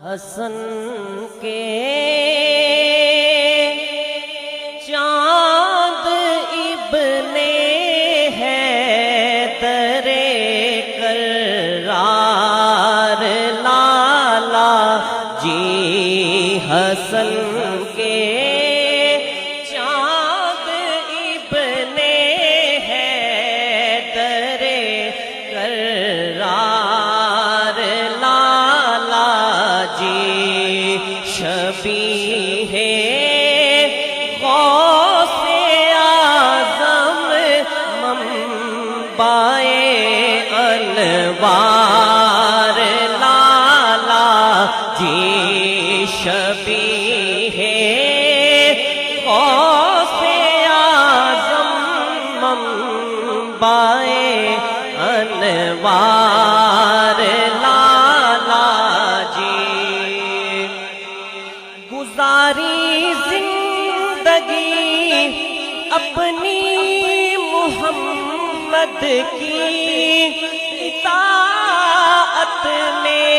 حسن کے چاند ابن حیدر کرار لالا جی حسن کے چاند ابن حیدر کرار لالا جی شبیہ غوث اعظم منبع انوار لالا جی شبیہ غوث اعظم منبع انوار لالا جی گزاری زندگی اپنی محمد کی اطاعت میں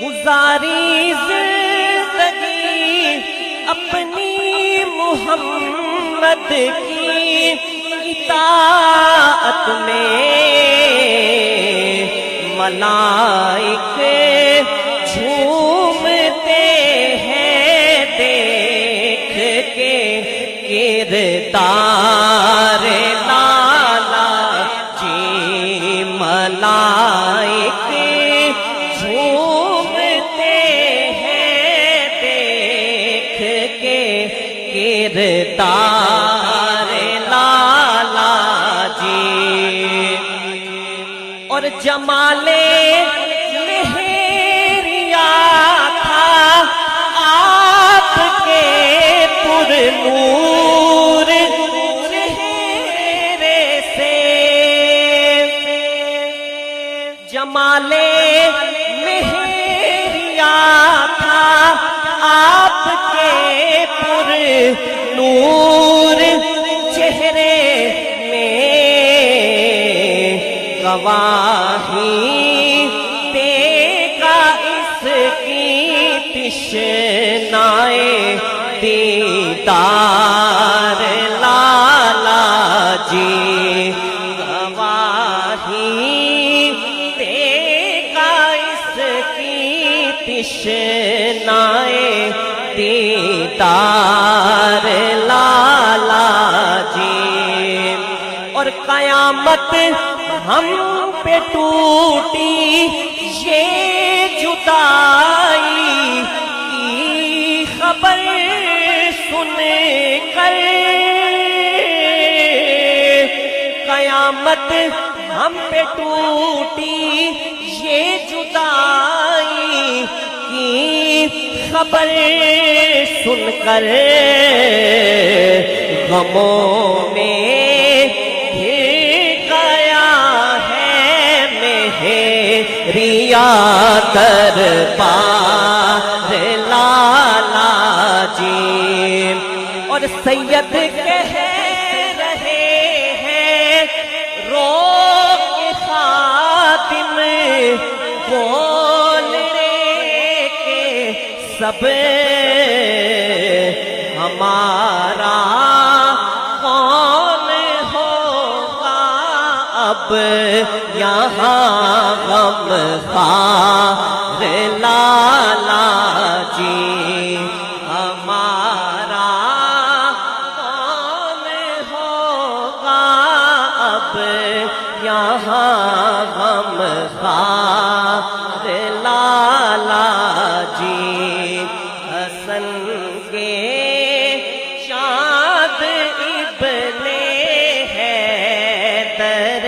گزاری زندگی اپنی محمد کی اطاعت میں ملائک جھومتے ہیں دیکھ کے کردار لالا جی ملائک جھومتے ہیں دیکھ کے کردار لالا جی اور جمال مہریا تھا آپ کے پر نور چہرے سے جمال مہریا تھا آپ کے پر نور چہرے میں گواہی دے گا اس کی تشنائے دیدار لالا جی گواہی دے گا اس کی تشنائے دیدار لالا جی اور قیامت ہم پہ ٹوٹی یہ جدائی کی خبر سن کر قیامت ہم پہ ٹوٹی یہ جدائی کی خبر سن کر غموں میں ریا دربار لالا جی اور سید کہہ رہے ہیں رو کے خاتم بولنے کے سب ہمارا کون ہوگا اب یہاں غم خوار لالا جی ہمارا کون ہوگا اب یہاں غم خوار لالا جی حسن کے چاند ابن حیدر